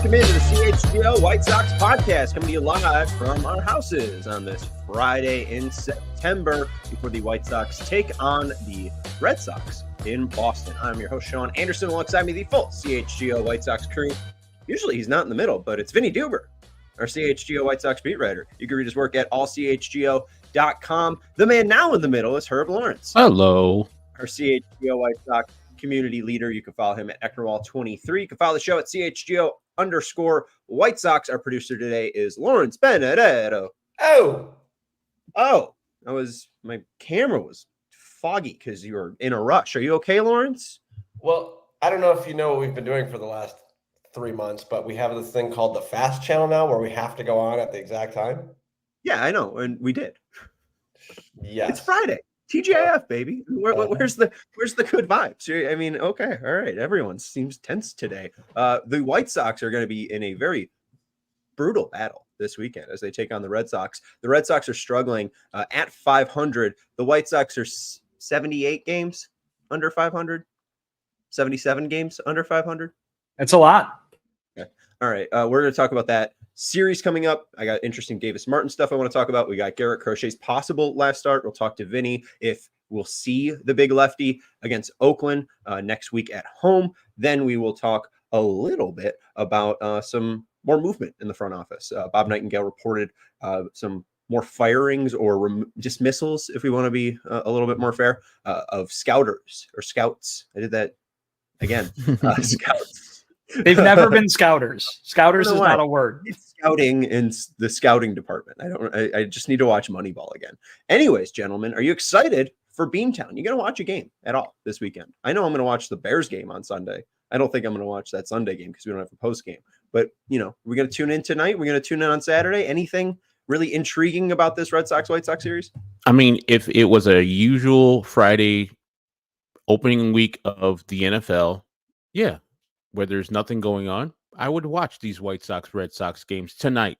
Welcome into the CHGO White Sox Podcast, coming to you live from our houses on this Friday in September before the White Sox take on the Red Sox in Boston. I'm your host, Sean Anderson, alongside me, the full CHGO White Sox crew. Usually he's not in the middle, but it's Vinnie Duber, our CHGO White Sox beat writer. You can read his work at AllCHGO.com. The man now in the middle is Herb Lawrence. Hello. Our CHGO White Sox community leader. You can follow him at Ecknerwall23. You can follow the show at CHGO_White Sox. Our producer today is Lawrence Benedetto. My camera was foggy because you were in a rush. Are you okay, Lawrence? Well, I don't know if you know what we've been doing for the last 3 months, but we have this thing called the Fast Channel now where we have to go on at the exact time. Yeah, I know. And we did. Yes. It's Friday. TGIF, baby. Where's the good vibes? I mean, okay, all right. Everyone seems tense today. The White Sox are going to be in a very brutal battle this weekend as they take on the Red Sox. The Red Sox are struggling at 500. The White Sox are 78 games under 500, 77 games under 500. That's a lot. Okay. All right. We're going to talk about that series coming up. I got interesting Davis Martin stuff I want to talk about. We got Garrett Crochet's possible last start. We'll talk to Vinny if we'll see the big lefty against Oakland next week at home. Then we will talk a little bit about some more movement in the front office. Bob Nightingale reported some more firings or dismissals, if we want to be a little bit more fair, of scouters or scouts. I did that again. Scouts. They've never been scouters. Scouters is not a word. It's scouting in the scouting department. I just need to watch Moneyball again. Anyways, gentlemen, are you excited for Beantown? You going to watch a game at all this weekend? I know I'm going to watch the Bears game on Sunday. I don't think I'm going to watch that Sunday game because we don't have a post game. But, we're going to tune in tonight. We're going to tune in on Saturday. Anything really intriguing about this Red Sox White Sox series? I mean, if it was a usual Friday opening week of the NFL, yeah, where there's nothing going on, I would watch these White Sox Red Sox games tonight.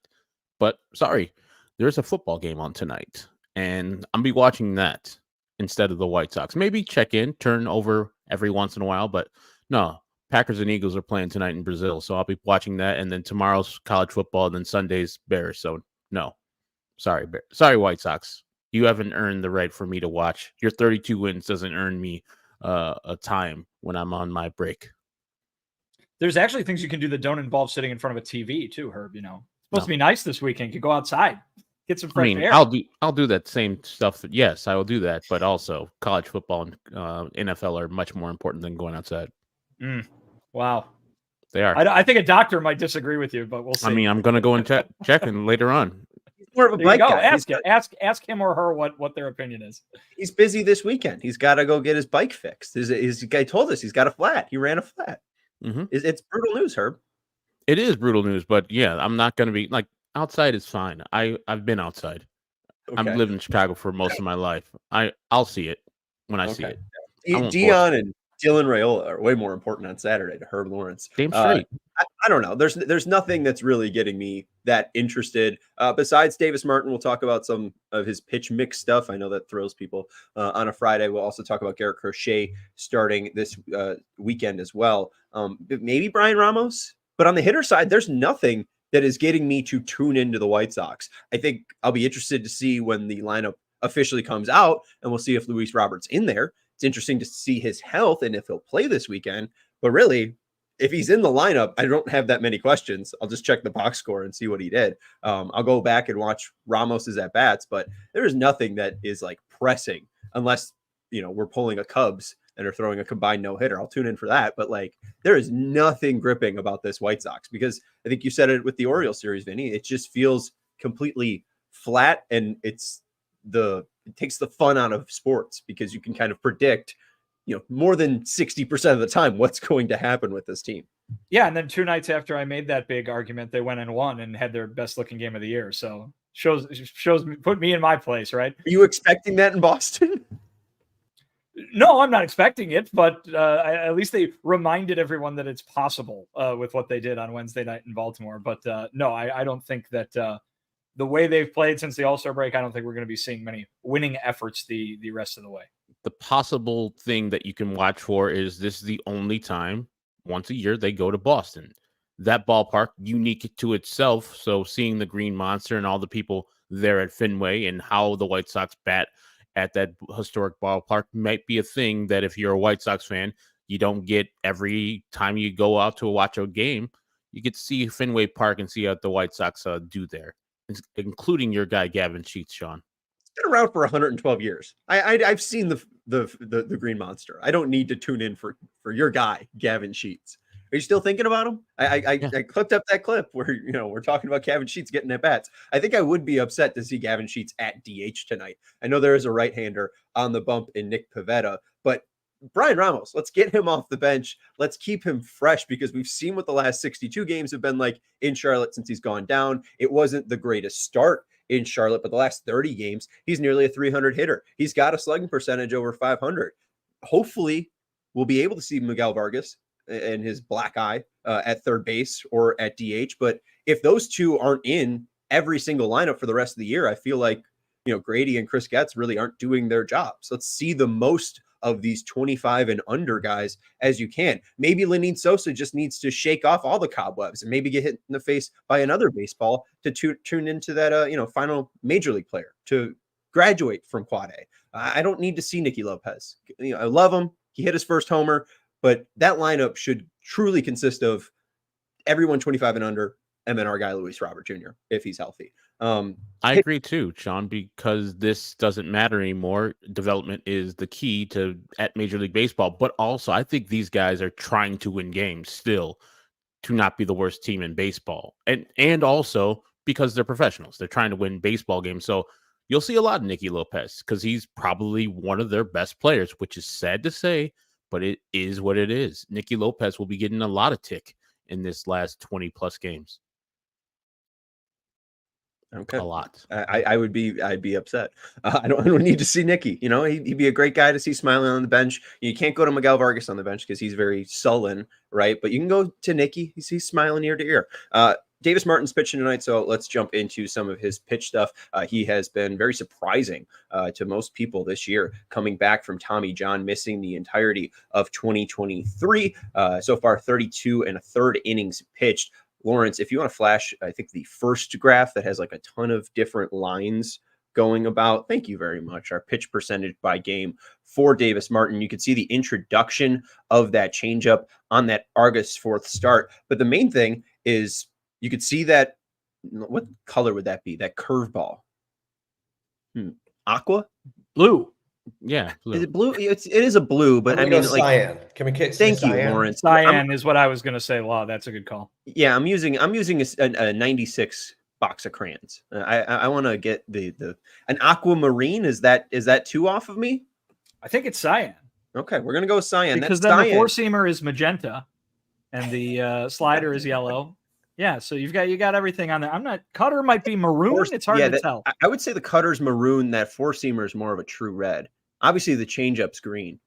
But sorry, there's a football game on tonight, and I'm be watching that instead of the White Sox. Maybe check in, turn over every once in a while, but no. Packers and Eagles are playing tonight in Brazil, so I'll be watching that, and then tomorrow's college football, and then Sunday's Bears. So no, sorry, White Sox, you haven't earned the right for me to watch. Your 32 wins doesn't earn me a time when I'm on my break. There's actually things you can do that don't involve sitting in front of a TV too, Herb. It's supposed to be nice this weekend. You go outside, get some fresh air. I'll do that same stuff. Yes, I will do that. But also, college football and NFL are much more important than going outside. Wow, they are. I think a doctor might disagree with you, but we'll see. I mean, I'm going to go and check and later on. He's more of a bike guy. Ask him or her what their opinion is. He's busy this weekend. He's got to go get his bike fixed. His guy told us he's got a flat. He ran a flat. Mm-hmm. It's brutal news, Herb. It is brutal news, but yeah, I'm not going to be like outside is fine. I've been outside. Okay. I've lived in Chicago for most of my life. I'll see it when I see it. Dion and Dylan Raiola are way more important on Saturday to Herb Lawrence. Damn straight. I don't know. There's nothing that's really getting me that interested. Besides Davis Martin, we'll talk about some of his pitch mix stuff. I know that thrills people on a Friday. We'll also talk about Garrett Crochet starting this weekend as well. Maybe Brian Ramos. But on the hitter side, there's nothing that is getting me to tune into the White Sox. I think I'll be interested to see when the lineup officially comes out, and we'll see if Luis Robert's in there. It's interesting to see his health and if he'll play this weekend. But really, if he's in the lineup, I don't have that many questions. I'll just check the box score and see what he did. I'll go back and watch Ramos's at-bats, but there is nothing that is like pressing unless, we're pulling a Cubs and are throwing a combined no-hitter. I'll tune in for that. But there is nothing gripping about this White Sox because I think you said it with the Orioles series, Vinny. It just feels completely flat, and it takes the fun out of sports because you can kind of predict, more than 60% of the time what's going to happen with this team. Yeah, and then 2 nights after I made that big argument, they went and won and had their best looking game of the year. So shows put me in my place, right? Are you expecting that in Boston? No, I'm not expecting it, but at least they reminded everyone that it's possible with what they did on Wednesday night in Baltimore. But no, I don't think that the way they've played since the All-Star break, I don't think we're going to be seeing many winning efforts the rest of the way. The possible thing that you can watch for is this is the only time once a year they go to Boston. that ballpark unique to itself. So seeing the Green Monster and all the people there at Fenway and how the White Sox bat at that historic ballpark might be a thing that if you're a White Sox fan, you don't get every time you go out to watch a game. You get to see Fenway Park and see what the White Sox do there, including your guy Gavin Sheets, Sean. It's been around for 112 years. I've seen the Green Monster. I don't need to tune in for your guy Gavin Sheets. Are you still thinking about him? I clipped up that clip where we're talking about Gavin Sheets getting at bats. I think I would be upset to see Gavin Sheets at DH tonight. I know there is a right-hander on the bump in Nick Pivetta, but Brian Ramos, let's get him off the bench. Let's keep him fresh because we've seen what the last 62 games have been like in Charlotte since he's gone down. It wasn't the greatest start in Charlotte, but the last 30 games, he's nearly a 300 hitter. He's got a slugging percentage over 500. Hopefully, we'll be able to see Miguel Vargas and his black eye at third base or at DH. But if those two aren't in every single lineup for the rest of the year, I feel like, Grady and Chris Getz really aren't doing their jobs. Let's see the most of these 25 and under guys as you can. Maybe Lenyn Sosa just needs to shake off all the cobwebs and maybe get hit in the face by another baseball to tune into that, final major league player to graduate from quad A. I don't need to see Nicky Lopez. I love him. He hit his first homer, but that lineup should truly consist of everyone 25 and under, and then our guy Luis Robert Jr. if he's healthy. I agree too, Sean, because this doesn't matter anymore. Development is the key at Major League Baseball, but also I think these guys are trying to win games still to not be the worst team in baseball, and also because they're professionals, they're trying to win baseball games. So you'll see a lot of Nicky Lopez because he's probably one of their best players, which is sad to say, but it is what it is. Nicky Lopez will be getting a lot of tick in this last 20 plus games. Okay. A lot. I'd be upset. I don't need to see Nicky. He'd be a great guy to see smiling on the bench. You can't go to Miguel Vargas on the bench because he's very sullen, right? But you can go to Nicky. He's smiling ear to ear. Davis Martin's pitching tonight, so let's jump into some of his pitch stuff. He has been very surprising to most people this year, coming back from Tommy John, missing the entirety of 2023. So far, 32 and a third innings pitched. Lawrence, if you want to flash, I think the first graph that has like a ton of different lines going about. Thank you very much. Our pitch percentage by game for Davis Martin. You can see the introduction of that changeup on that August 4th start. But the main thing is you could see that. What color would that be? That curveball. Aqua? Blue. Yeah. Blue. Is it blue? It is a blue, but I mean, like, cyan. Can we get thank you, cyan? Lawrence. Cyan is what I was going to say. Wow, that's a good call. Yeah, I'm using a 96 box of crayons. I want to get an aquamarine. Is that too off of me? I think it's cyan. Okay, we're gonna go with cyan. Because that's then cyan. the four seamer is magenta, and the slider is yellow. Yeah, so you got everything on there. Cutter might be maroon. It's hard to tell. I would say the cutter's maroon. That four seamer is more of a true red. Obviously, the changeup's green.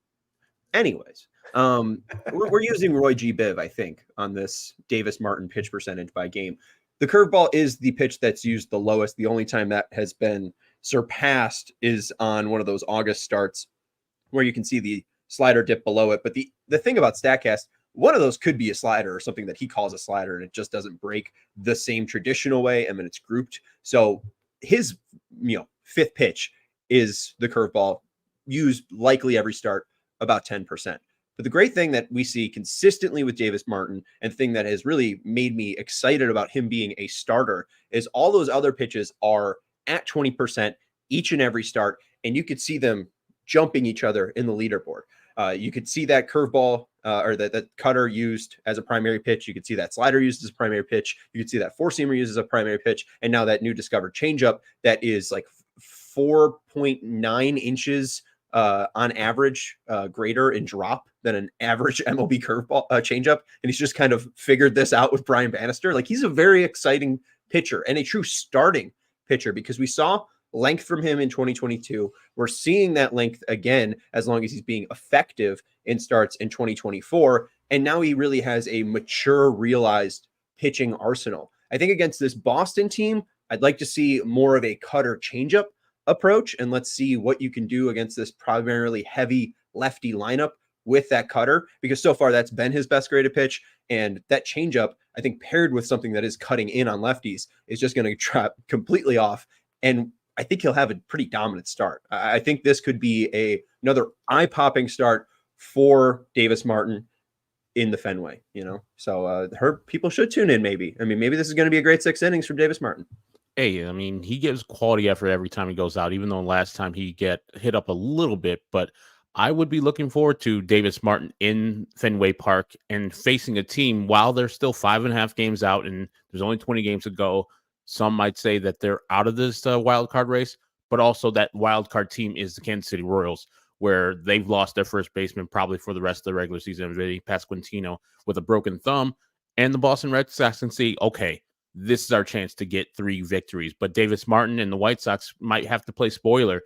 Anyways, we're using Roy G. Biv, I think, on this Davis Martin pitch percentage by game. The curveball is the pitch that's used the lowest. The only time that has been surpassed is on one of those August starts where you can see the slider dip below it. But the thing about StatCast, one of those could be a slider or something that he calls a slider, and it just doesn't break the same traditional way. I mean, it's grouped. So his fifth pitch is the curveball, used likely every start, about 10%. But the great thing that we see consistently with Davis Martin, and the thing that has really made me excited about him being a starter, is all those other pitches are at 20% each and every start, and you could see them jumping each other in the leaderboard. You could see that curveball or that cutter used as a primary pitch. You could see that slider used as a primary pitch. You could see that four-seamer used as a primary pitch, and now that new discovered changeup that is like 4.9 inches on average greater in drop than an average MLB curveball changeup, and he's just kind of figured this out with Brian Bannister. Like, he's a very exciting pitcher and a true starting pitcher, because we saw length from him in 2022. We're seeing that length again as long as he's being effective in starts in 2024, and now he really has a mature, realized pitching arsenal. I think against this Boston team, I'd like to see more of a cutter changeup approach, and let's see what you can do against this primarily heavy lefty lineup with that cutter, because so far that's been his best graded pitch. And that changeup, I think, paired with something that is cutting in on lefties, is just going to trap completely off. And I think he'll have a pretty dominant start. I think this could be another eye-popping start for Davis Martin in the Fenway, So people should tune in maybe. I mean, maybe this is going to be a great 6 innings from Davis Martin. Hey, I mean, he gives quality effort every time he goes out, even though last time he get hit up a little bit. But I would be looking forward to Davis Martin in Fenway Park and facing a team while they're still 5.5 games out and there's only 20 games to go. Some might say that they're out of this wild card race, but also that wild card team is the Kansas City Royals, where they've lost their first baseman probably for the rest of the regular season, Vinny Pasquantino, with a broken thumb. And the Boston Red Sox can see, okay, this is our chance to get 3 victories. But Davis Martin and the White Sox might have to play spoiler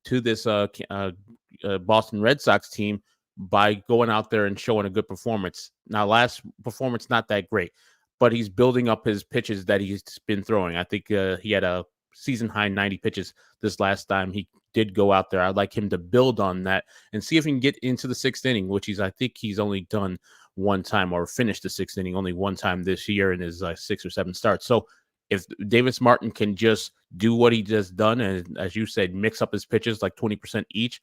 to this Boston Red Sox team by going out there and showing a good performance. Now, last performance, not that great, but he's building up his pitches that he's been throwing. I think he had a season-high 90 pitches this last time he did go out there. I'd like him to build on that and see if he can get into the 6th inning, which I think he's only done one time, or finished the 6th inning only one time this year in his 6 or 7 starts. So if Davis Martin can just do what he just done, and as you said, mix up his pitches like 20% each,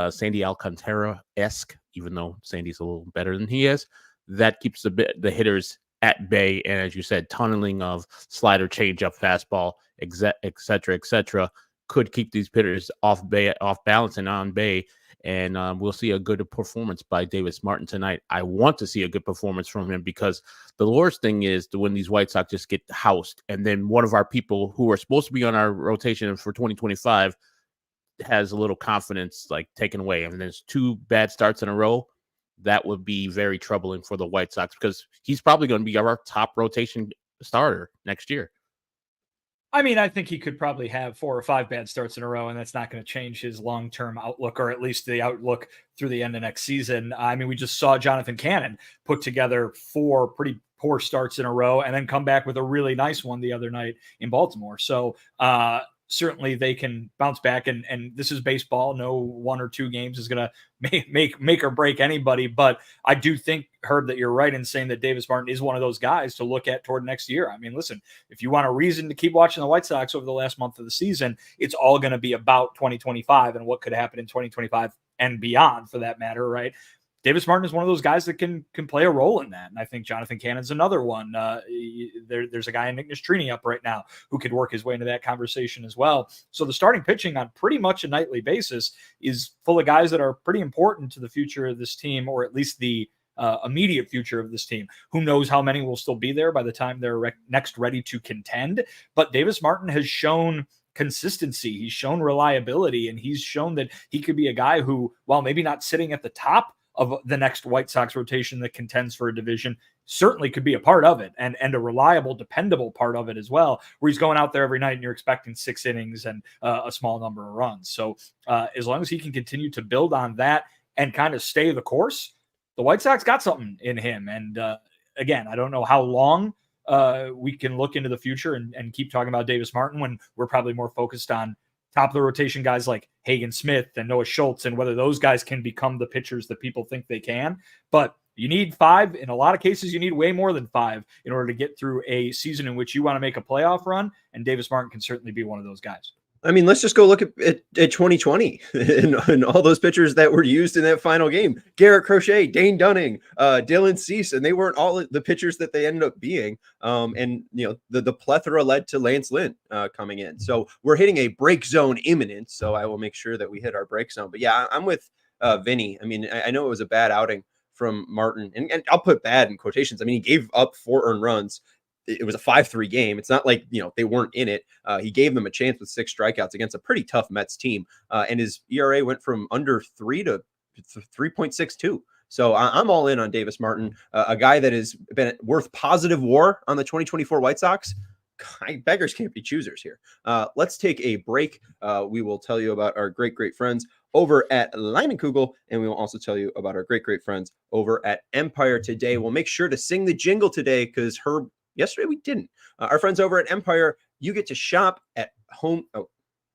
Sandy Alcantara-esque, even though Sandy's a little better than he is, that keeps the hitters at bay. And as you said, tunneling of slider, changeup, fastball, et cetera, could keep these hitters off balance and on bay. And we'll see a good performance by Davis Martin tonight. I want to see a good performance from him, because the worst thing is when these White Sox just get housed, and then one of our people who are supposed to be on our rotation for 2025 has a little confidence like taken away, and there's 2 bad starts in a row. That would be very troubling for the White Sox, because he's probably going to be our top rotation starter next year. I mean, I think he could probably have 4 or 5 bad starts in a row, and that's not going to change his long-term outlook, or at least the outlook through the end of next season. I mean, we just saw Jonathan Cannon put together 4 pretty poor starts in a row and then come back with a really nice one the other night in Baltimore. So certainly they can bounce back, and this is baseball. No 1 or 2 games is going to make or break anybody. But I do think, Herb, that you're right in saying that Davis Martin is one of those guys to look at toward next year. I mean, listen, if you want a reason to keep watching the White Sox over the last month of the season, it's all going to be about 2025 and what could happen in 2025 and beyond, for that matter, right? Davis Martin is one of those guys that can play a role in that. And I think Jonathan Cannon's another one. There's a guy in Nick Nastrini up right now who could work his way into that conversation as well. So the starting pitching on pretty much a nightly basis is full of guys that are pretty important to the future of this team, or at least the immediate future of this team. Who knows how many will still be there by the time they're next ready to contend. But Davis Martin has shown consistency. He's shown reliability, and he's shown that he could be a guy who, while maybe not sitting at the top of the next White Sox rotation that contends for a division, certainly could be a part of it, and a reliable, dependable part of it as well, where he's going out there every night and you're expecting 6 innings and a small number of runs. So as long as he can continue to build on that and kind of stay the course, the White Sox got something in him. And again, I don't know how long we can look into the future and keep talking about Davis Martin when we're probably more focused on top of the rotation guys like Hagen Smith and Noah Schultz, and whether those guys can become the pitchers that people think they can. But you need 5. In a lot of cases, you need way more than 5 in order to get through a season in which you want to make a playoff run. And Davis Martin can certainly be one of those guys. I mean, let's just go look at 2020 and all those pitchers that were used in that final game. Garrett Crochet, Dane Dunning, Dylan Cease, and they weren't all the pitchers that they ended up being. And, the plethora led to Lance Lynn coming in. So we're hitting a break zone imminent. So I will make sure that we hit our break zone. But yeah, I'm with Vinny. I mean, I know it was a bad outing from Martin, and I'll put bad in quotations. I mean, he gave up 4 earned runs. It was a 5-3 game. It's not like, they weren't in it. He gave them a chance with 6 strikeouts against a pretty tough Mets team. And his ERA went from under 3 to 3.62. So I'm all in on Davis Martin, a guy that has been worth positive WAR on the 2024 White Sox. Beggars can't be choosers here. Let's take a break. We will tell you about our great friends over at Lyman Kugel, and we will also tell you about our great friends over at Empire today. We'll make sure to sing the jingle today because yesterday we didn't. Our friends over at Empire, you get to shop at home.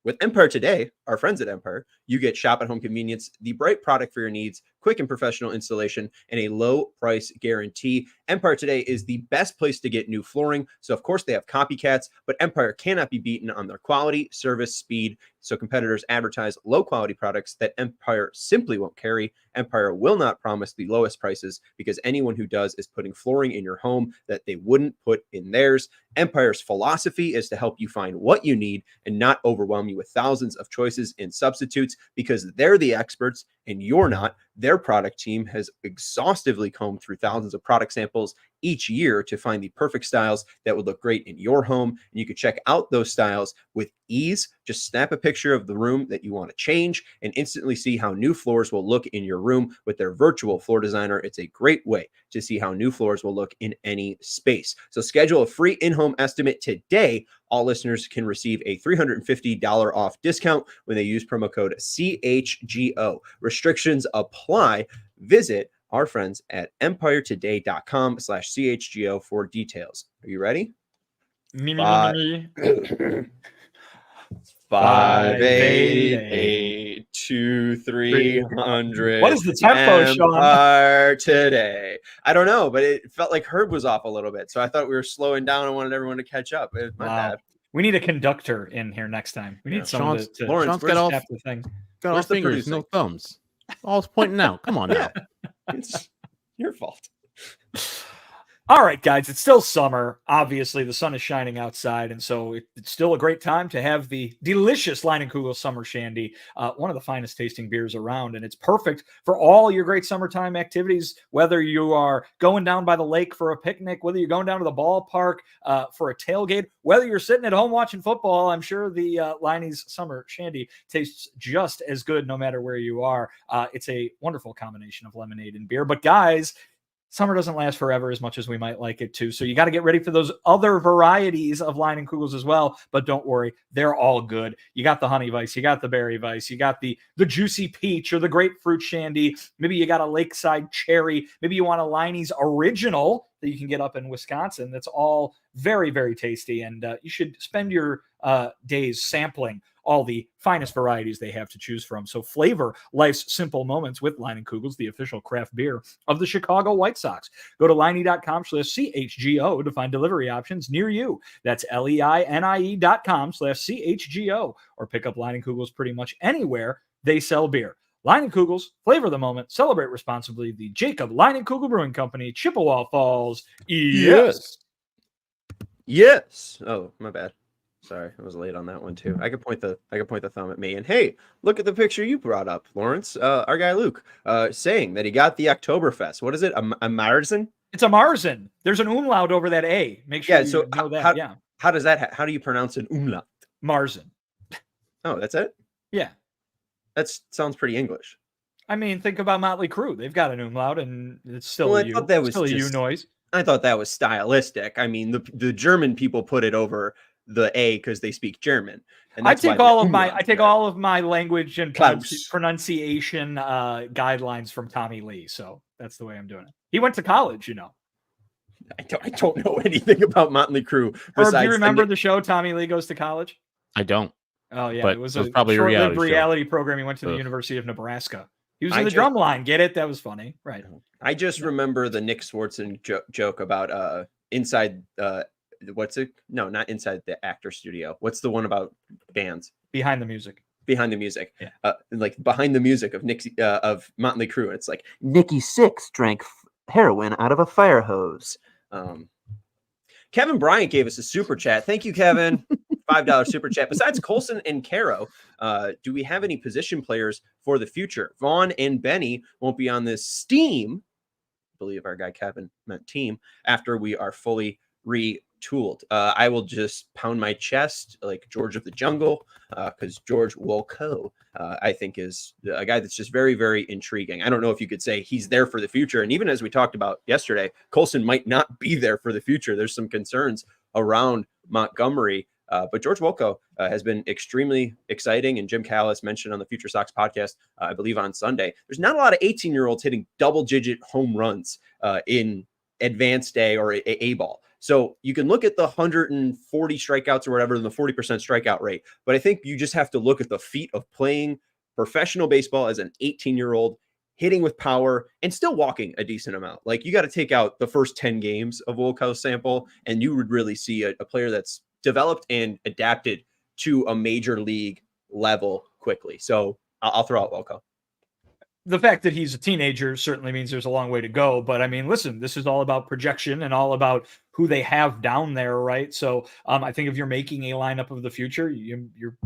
With Empire today, our friends at Empire, you get shop at home convenience, the right product for your needs, quick and professional installation, and a low price guarantee. Empire Today is the best place to get new flooring. So, of course, they have copycats, but Empire cannot be beaten on their quality, service, speed. So competitors advertise low-quality products that Empire simply won't carry. Empire will not promise the lowest prices because anyone who does is putting flooring in your home that they wouldn't put in theirs. Empire's philosophy is to help you find what you need and not overwhelm you with thousands of choices and substitutes because they're the experts and you're not. Their product team has exhaustively combed through thousands of product samples each year to find the perfect styles that would look great in your home. And you can check out those styles with ease. Just snap a picture of the room that you want to change and instantly see how new floors will look in your room with their virtual floor designer. It's a great way to see how new floors will look in any space. So schedule a free in-home estimate today. All listeners can receive a $350 off discount when they use promo code CHGO. Restrictions apply. Visit our friends at empiretoday.com/CHGO for details. Are you ready? Me. 588 2 300. What is the tempo, Sean? Empire Today. I don't know, but it felt like Herb was off a little bit, so I thought we were slowing down. I wanted everyone to catch up. My bad. We need a conductor in here next time. We need someone to Lawrence, got all, the thing. got all fingers, no thumbs. All's pointing out. Come on now. It's your fault. All right, guys, it's still summer. Obviously, the sun is shining outside, and so it's still a great time to have the delicious Leinenkugel Summer Shandy, one of the finest tasting beers around, and it's perfect for all your great summertime activities, whether you are going down by the lake for a picnic, whether you're going down to the ballpark for a tailgate, whether you're sitting at home watching football. I'm sure the Leine's Summer Shandy tastes just as good no matter where you are. It's a wonderful combination of lemonade and beer, but guys, summer doesn't last forever as much as we might like it to. So you got to get ready for those other varieties of Leinenkugels as well. But don't worry, they're all good. You got the honey vice, you got the berry vice, you got the juicy peach or the grapefruit shandy. Maybe you got a lakeside cherry. Maybe you want a Leine's original that you can get up in Wisconsin. That's all very, very tasty. And you should spend your days sampling all the finest varieties they have to choose from. So flavor life's simple moments with Leinenkugels, the official craft beer of the Chicago White Sox. Go to Leine.com/CHGO to find delivery options near you. That's LEINE.com/CHGO, or pick up Leinenkugels pretty much anywhere they sell beer. Leinenkugels, flavor the moment, celebrate responsibly. The Jacob Leinenkugel Brewing Company, Chippewa Falls. Yes. Oh, my bad. Sorry, I was late on that one too. I could point the thumb at me. And hey, look at the picture you brought up, Lawrence. Our guy Luke, saying that he got the Oktoberfest. What is it? A Marzen? It's a Marzen. There's an umlaut over that A. Make sure you know that. How does that? How do you pronounce an umlaut? Marzen. Oh, that's it? Yeah. That sounds pretty English. I mean, think about Motley Crue. They've got an umlaut, and it's still Well, a U. I thought that was still just a U noise. I thought that was stylistic. I mean, the German people put it over the A because they speak German. And I take all of my language and pronunciation guidelines from Tommy Lee. So that's the way I'm doing it. He went to college, you know. I don't know anything about Motley Crue. Herb, do you remember the show Tommy Lee Goes to College? I don't. Oh yeah, but it was probably a a reality program. He went to the University of Nebraska. He was in the drum line. Get it? That was funny, right? I just remember the Nick Swartzen joke about inside. What's it? No, not inside the actor studio. What's the one about bands? Behind the music. Behind the music. Yeah. Like behind the music of of Motley Crue. It's like Nikki Sixx drank heroin out of a fire hose. Kevin Bryant gave us a super chat. Thank you, Kevin. $5 super chat. Besides Colson and Caro, do we have any position players for the future? Vaughn and Benny won't be on this steam. I believe our guy Kevin meant team after we are fully retooled. I will just pound my chest like George of the Jungle because George Wolko, I think, is a guy that's just very, very intriguing. I don't know if you could say he's there for the future. And even as we talked about yesterday, Colson might not be there for the future. There's some concerns around Montgomery. But George Wolko has been extremely exciting. And Jim Callis mentioned on the Future Sox podcast, I believe on Sunday, there's not a lot of 18-year-olds hitting double-digit home runs in advanced A or A ball. So you can look at the 140 strikeouts or whatever, and the 40% strikeout rate. But I think you just have to look at the feat of playing professional baseball as an 18-year-old hitting with power, and still walking a decent amount. Like, you got to take out the first 10 games of Wilco's sample, and you would really see a player that's developed and adapted to a major league level quickly. So I'll throw out Wilco. The fact that he's a teenager certainly means there's a long way to go. But I mean, listen, this is all about projection and all about who they have down there, right? So I think if you're making a lineup of the future, you're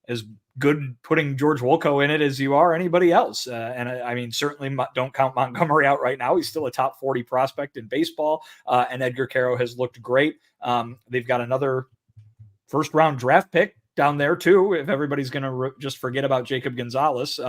as good putting George Wilco in it as you are anybody else. And I mean, certainly don't count Montgomery out right now. He's still a top 40 prospect in baseball. And Edgar Caro has looked great. They've got another first round draft pick down there too, if everybody's going to just forget about Jacob Gonzalez.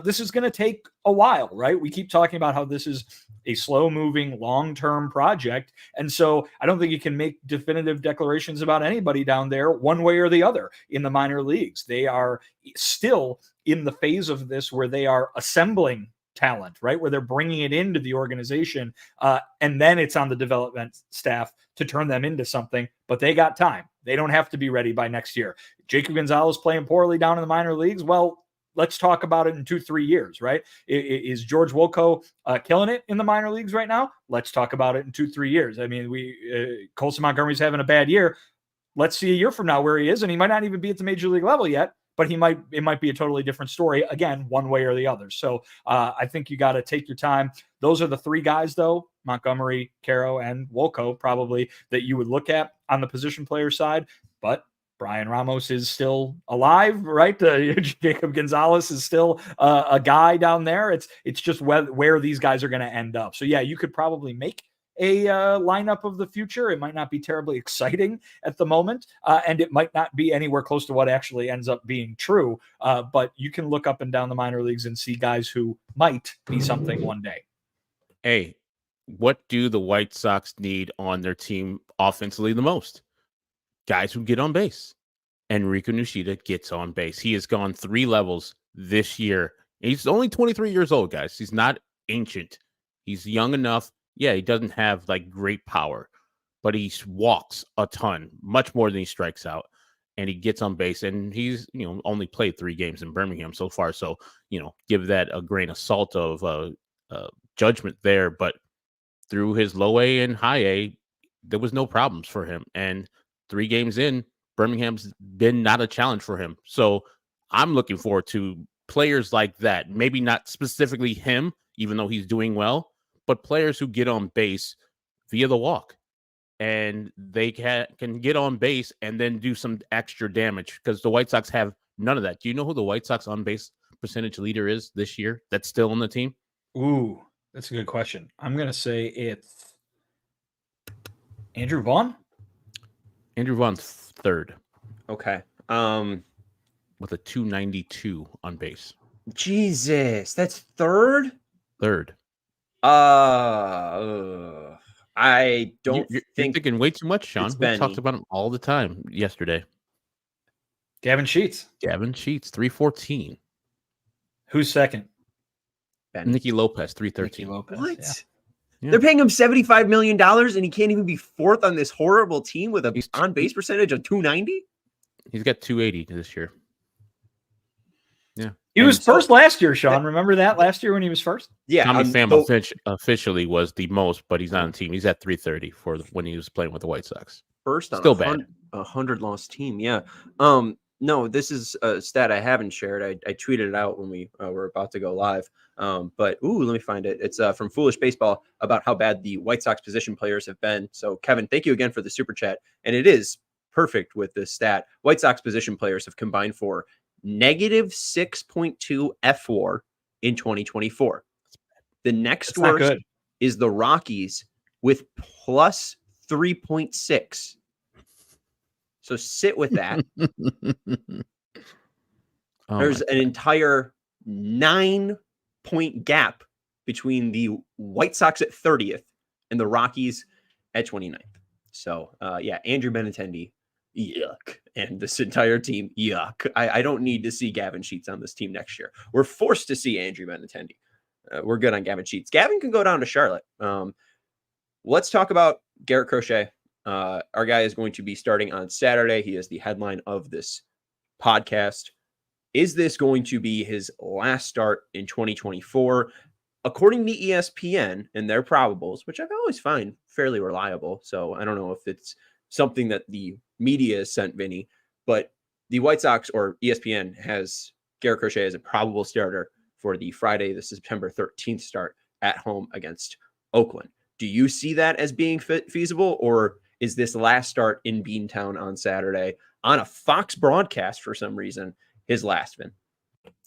This is going to take a while, right? We keep talking about how this is a slow moving, long-term project. And so I don't think you can make definitive declarations about anybody down there one way or the other in the minor leagues. They are still in the phase of this where they are assembling talent, right? Where they're bringing it into the organization. And then it's on the development staff to turn them into something, but they got time. They don't have to be ready by next year. Jacob Gonzalez playing poorly down in the minor leagues. Well, let's talk about it in 2-3 years, right? Is George Wilco killing it in the minor leagues right now? Let's talk about it in 2-3 years. I mean, Colson Montgomery's having a bad year. Let's see a year from now where he is, and he might not even be at the major league level yet, but it might be a totally different story, again, one way or the other. So I think you got to take your time. Those are the three guys, though, Montgomery, Caro, and Wilco, probably, that you would look at on the position player side. But Brian Ramos is still alive, right? Jacob Gonzalez is still a guy down there. It's just where these guys are going to end up. So, yeah, you could probably make a lineup of the future. It might not be terribly exciting at the moment, and it might not be anywhere close to what actually ends up being true. But you can look up and down the minor leagues and see guys who might be something one day. Hey, what do the White Sox need on their team offensively the most? Guys who get on base. Enrico Nishida gets on base. He has gone 3 levels this year. He's only 23 years old, guys. He's not ancient. He's young enough. Yeah, he doesn't have like great power, but he walks a ton, much more than he strikes out, and he gets on base. And he's, only played 3 games in Birmingham so far. So, give that a grain of salt of judgment there. But through his low A and high A, there was no problems for him. And 3 games in, Birmingham's been not a challenge for him. So I'm looking forward to players like that. Maybe not specifically him, even though he's doing well, but players who get on base via the walk, and they can get on base and then do some extra damage, because the White Sox have none of that. Do you know who the White Sox on base percentage leader is this year that's still on the team? Ooh, that's a good question. I'm going to say it's Andrew Vaughn. Andrew Vaughn's 3rd. Okay. With a 292 on base. Jesus, that's 3rd? 3rd. I don't You're think thinking way too much, Sean. We talked about him all the time yesterday. Gavin Sheets. 314. Who's second? Nicky Lopez, 313. What? Yeah. They're paying him $75 million, and he can't even be 4th on this horrible team with a on-base percentage of 290? He's got 280 this year. Yeah. He was first last year, Sean. Remember that last year when he was first? Yeah. Tommy Pham officially was the most, but he's not on the team. He's at 330 for when he was playing with the White Sox. First on still bad. 100-loss team. Yeah. No, this is a stat I haven't shared. I tweeted it out when we were about to go live. But let me find it. It's from Foolish Baseball about how bad the White Sox position players have been. So, Kevin, thank you again for the super chat. And it is perfect with this stat. White Sox position players have combined for negative 6.2 F4 in 2024. The next worst is the Rockies with plus 3.6. So sit with that. There's an entire 9-point gap between the White Sox at 30th and the Rockies at 29th. So, Andrew Benintendi, yuck. And this entire team, yuck. I don't need to see Gavin Sheets on this team next year. We're forced to see Andrew Benintendi. We're good on Gavin Sheets. Gavin can go down to Charlotte. Let's talk about Garrett Crochet. Our guy is going to be starting on Saturday. He is the headline of this podcast. Is this going to be his last start in 2024? according to ESPN and their probables, which I've always find fairly reliable, so I don't know if it's something that the media has sent Vinny, but the White Sox or ESPN has Garrett Crochet as a probable starter for the Friday, the September 13th start at home against Oakland. Do you see that as being feasible, or is this last start in Beantown on Saturday on a Fox broadcast for some reason his last, Vin?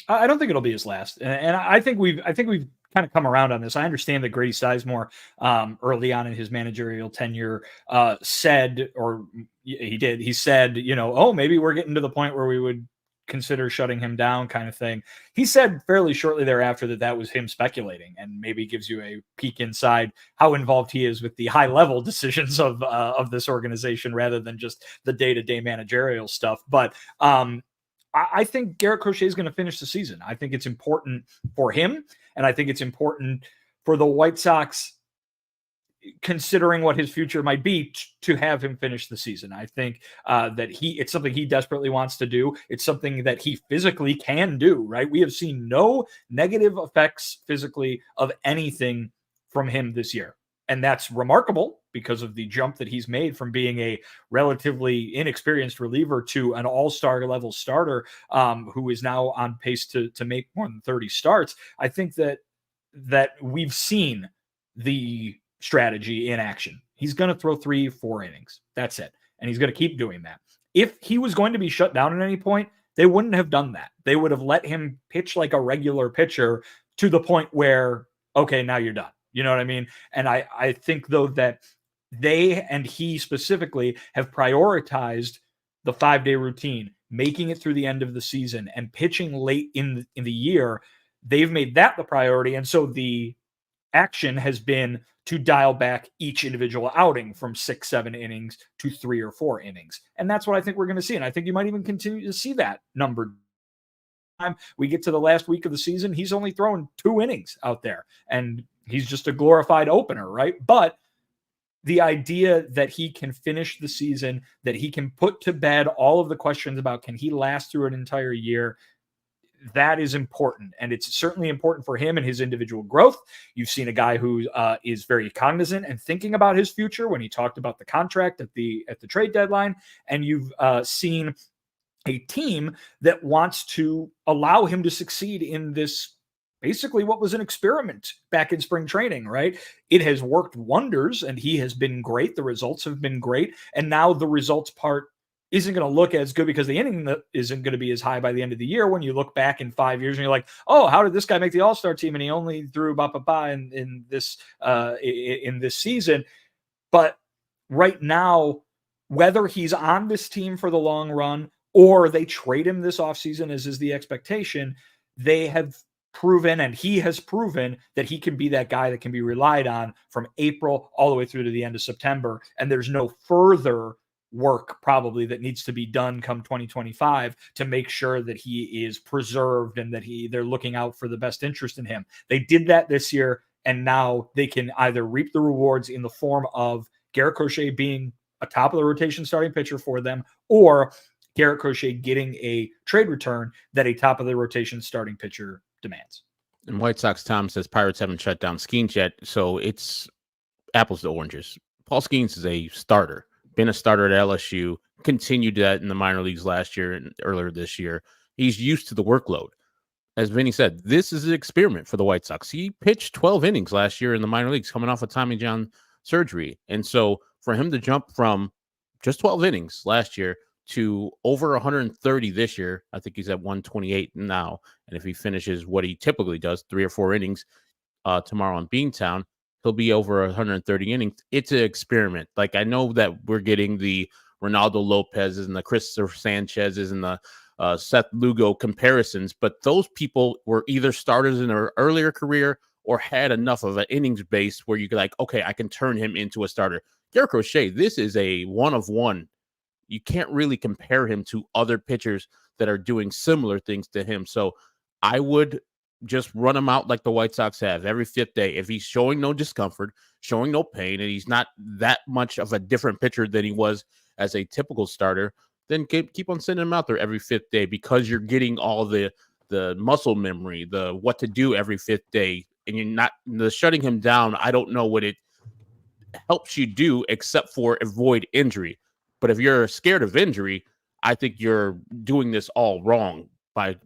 I don't think it'll be his last, and I think we've kind of come around on this. I understand that Grady Sizemore, early on in his managerial tenure, said, or he said, oh, maybe we're getting to the point where we would consider shutting him down, kind of thing. He said fairly shortly thereafter that was him speculating, and maybe gives you a peek inside how involved he is with the high level decisions of this organization rather than just the day-to-day managerial stuff. But I think Garrett Crochet is going to finish the season. I think it's important for him, and I think it's important for the White Sox, considering what his future might be, to have him finish the season. I think that it's something he desperately wants to do. It's something that he physically can do, right? We have seen no negative effects physically of anything from him this year. And that's remarkable because of the jump that he's made from being a relatively inexperienced reliever to an all-star level starter, who is now on pace to make more than 30 starts. I think that we've seen the strategy in action. He's going to throw 3-4 innings. That's it. And he's going to keep doing that. If he was going to be shut down at any point, they wouldn't have done that. They would have let him pitch like a regular pitcher to the point where, okay, now you're done. You know what I mean? And I think, though, that they and he specifically have prioritized the 5-day routine, making it through the end of the season and pitching late in the year. They've made that the priority. And so the action has been to dial back each individual outing from 6-7 innings to 3 or 4 innings. And that's what I think we're going to see. And I think you might even continue to see that number. Time we get to the last week of the season, he's only throwing 2 innings out there, and he's just a glorified opener, right? But the idea that he can finish the season, that he can put to bed all of the questions about can he last through an entire year, that is important. And it's certainly important for him and his individual growth. You've seen a guy who is very cognizant and thinking about his future when he talked about the contract at the trade deadline. And you've seen a team that wants to allow him to succeed in this, basically what was an experiment back in spring training, right? It has worked wonders, and he has been great. The results have been great. And now the results part isn't going to look as good because the inning isn't going to be as high by the end of the year. When you look back in 5 years and you're like, oh, how did this guy make the All-Star team? And he only threw in this season. But right now, whether he's on this team for the long run or they trade him this offseason, as is the expectation, they have proven, and he has proven, that he can be that guy that can be relied on from April all the way through to the end of September. And there's no further work probably that needs to be done come 2025 to make sure that he is preserved and that they're looking out for the best interest in him. They did that this year, and now they can either reap the rewards in the form of Garrett Crochet being a top of the rotation starting pitcher for them, or Garrett Crochet getting a trade return that a top of the rotation starting pitcher demands. And White Sox Tom says Pirates haven't shut down Skeens yet, so it's apples to oranges. Paul Skeens is a starter, been a starter at LSU, continued that in the minor leagues last year and earlier this year. He's used to the workload. As Vinny said, this is an experiment for the White Sox. He pitched 12 innings last year in the minor leagues coming off of Tommy John surgery. And so for him to jump from just 12 innings last year to over 130 this year, I think he's at 128 now. And if he finishes what he typically does, 3 or 4 innings tomorrow on Beantown, he'll be over 130 innings. It's an experiment. Like, I know that we're getting the Ronaldo Lopez's and the Christopher Sanchez's and the Seth Lugo comparisons, but those people were either starters in their earlier career or had enough of an innings base where you could like, okay, I can turn him into a starter. Garrett Crochet, this is a one of one. You can't really compare him to other pitchers that are doing similar things to him. So I would just run him out like the White Sox have every 5th day. If he's showing no discomfort, showing no pain, and he's not that much of a different pitcher than he was as a typical starter, then keep on sending him out there every 5th day, because you're getting all the muscle memory, the what to do every 5th day and you're not the shutting him down. I don't know what it helps you do except for avoid injury. But if you're scared of injury, I think you're doing this all wrong by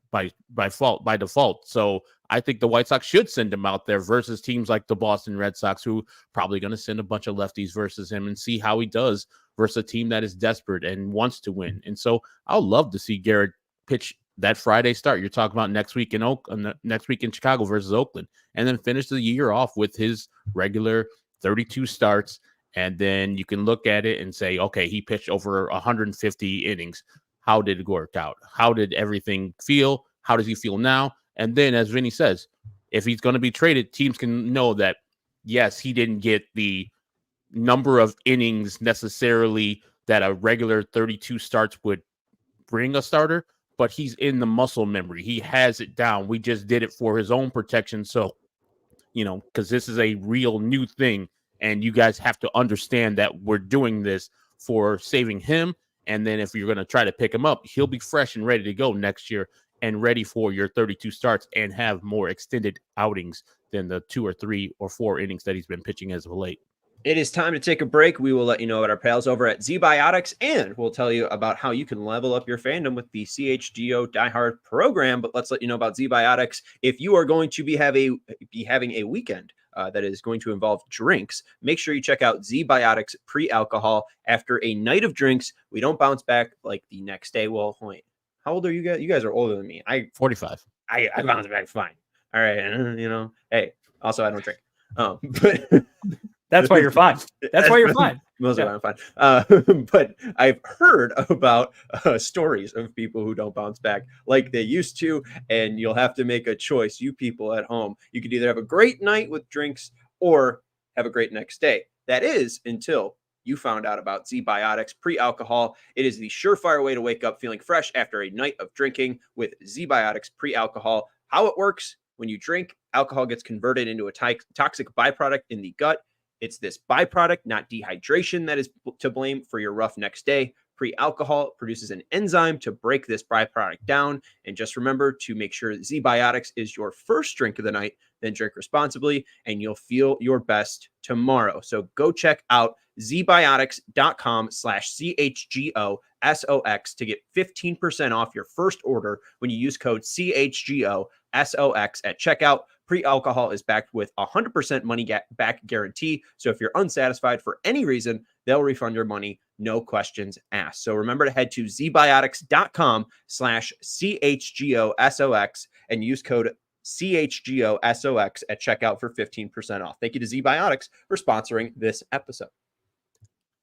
default. So I think the White Sox should send him out there versus teams like the Boston Red Sox, who probably going to send a bunch of lefties versus him and see how he does versus a team that is desperate and wants to win. And so I'll love to see Garrett pitch that Friday start. You're talking about next week in Chicago versus Oakland, and then finish the year off with his regular 32 starts. And then you can look at it and say, okay, he pitched over 150 innings. How did it work out? How did everything feel? How does he feel now? And then, as Vinny says, if he's going to be traded, teams can know that, yes, he didn't get the number of innings necessarily that a regular 32 starts would bring a starter, but he's in the muscle memory. He has it down. We just did it for his own protection. So, because this is a real new thing, and you guys have to understand that we're doing this for saving him. And then if you're going to try to pick him up, he'll be fresh and ready to go next year and ready for your 32 starts and have more extended outings than the 2 or 3 or 4 innings that he's been pitching as of late. It is time to take a break. We will let you know about our pals over at ZBiotics, and we'll tell you about how you can level up your fandom with the CHGO Diehard program. But let's let you know about ZBiotics. If you are going to be having a weekend that is going to involve drinks, make sure you check out ZBiotics pre-alcohol. After a night of drinks, we don't bounce back like the next day. Well, wait, how old are you guys? You guys are older than me. 45. I bounce back fine. All right, hey, also I don't drink. But that's why you're fine. That's why you're fine. Most of the time I'm fine. But I've heard about stories of people who don't bounce back like they used to, and you'll have to make a choice. You people at home, you could either have a great night with drinks or have a great next day. That is until you found out about ZBiotics pre-alcohol. It is the surefire way to wake up feeling fresh after a night of drinking with ZBiotics pre-alcohol. How it works: when you drink, alcohol gets converted into a toxic byproduct in the gut. It's this byproduct, not dehydration, that is to blame for your rough next day. Pre-alcohol produces an enzyme to break this byproduct down. And just remember to make sure ZBiotics is your first drink of the night, then drink responsibly, and you'll feel your best tomorrow. So go check out zbiotics.com/CHGOSOX to get 15% off your first order when you use code CHGOSOX at checkout. Pre-alcohol is backed with 100% money back guarantee. So if you're unsatisfied for any reason, they'll refund your money, no questions asked. So remember to head to zbiotics.com/CHGOSOX and use code CHGOSOX at checkout for 15% off. Thank you to ZBiotics for sponsoring this episode.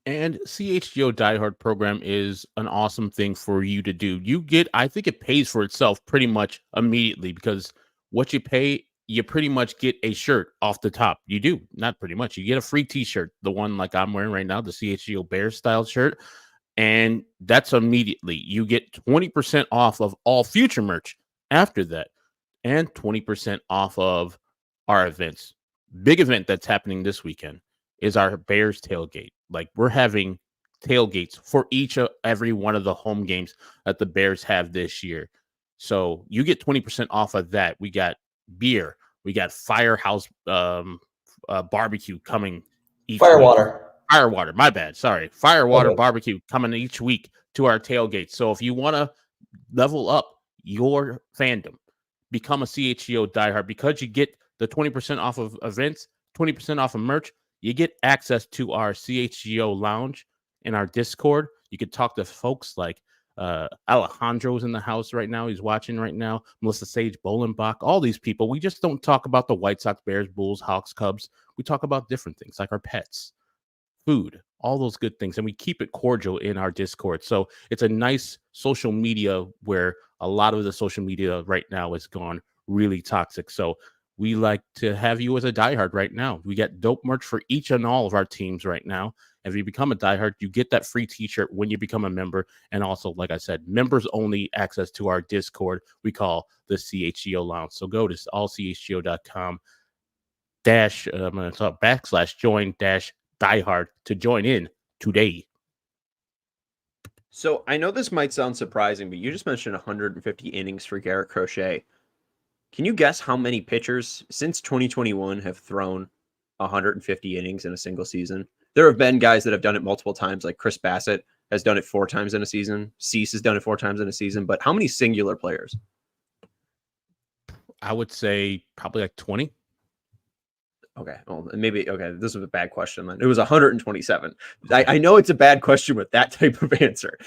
And CHGO Diehard program is an awesome thing for you to do. I think it pays for itself pretty much immediately, because what you pay, you pretty much get a shirt off the top. You do, not pretty much. You get a free t-shirt, the one like I'm wearing right now, the CHGO Bears style shirt. And that's immediately. You get 20% off of all future merch after that, and 20% off of our events. Big event that's happening this weekend is our Bears tailgate. Like, we're having tailgates for every one of the home games that the Bears have this year. So you get 20% off of that. We got beer. We got Firehouse barbecue coming each Firewater. week. Firewater, my bad. Sorry. Firewater Okay. barbecue coming each week to our tailgate. So if you want to level up your fandom, become a CHGO diehard, because you get the 20% off of events, 20% off of merch. You get access to our CHGO lounge in our Discord. You can talk to folks like Alejandro's in the house right now. He's watching right now. Melissa Sage, Bolenbach, all these people. We just don't talk about the White Sox, Bears, Bulls, Hawks, Cubs. We talk about different things like our pets, food, all those good things. And we keep it cordial in our Discord. So it's a nice social media where a lot of the social media right now has gone really toxic. So we like to have you as a diehard right now. We got dope merch for each and all of our teams right now. If you become a diehard, you get that free t-shirt when you become a member. And also, like I said, members only access to our Discord we call the CHGO Lounge. So go to allchgo.com /join-diehard to join in today. So I know this might sound surprising, but you just mentioned 150 innings for Garrett Crochet. Can you guess how many pitchers since 2021 have thrown 150 innings in a single season? There have been guys that have done it multiple times, like Chris Bassett has done it 4 times in a season. Cease has done it 4 times in a season. But how many singular players? I would say probably like 20. Okay, well, maybe, okay, this was a bad question then. It was 127. I know it's a bad question with that type of answer.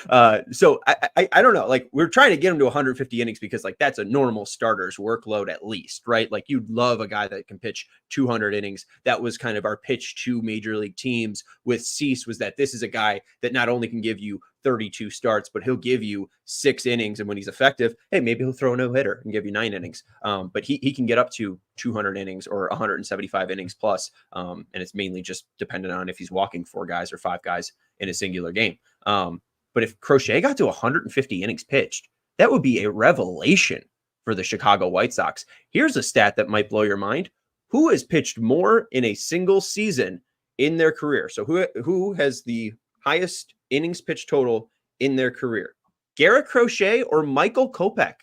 So I don't know. Like, we're trying to get him to 150 innings because, like, that's a normal starter's workload at least, right? Like, you'd love a guy that can pitch 200 innings. That was kind of our pitch to major league teams with Cease, was that this is a guy that not only can give you 32 starts, but he'll give you 6 innings. And when he's effective, hey, maybe he'll throw a no-hitter and give you 9 innings. But he can get up to 200 innings or 175 innings plus. And it's mainly just dependent on if he's walking 4 guys or 5 guys in a singular game. But if Crochet got to 150 innings pitched, that would be a revelation for the Chicago White Sox. Here's a stat that might blow your mind. Who has pitched more in a single season in their career? So who has the highest innings pitched total in their career? Garrett Crochet or Michael Kopech?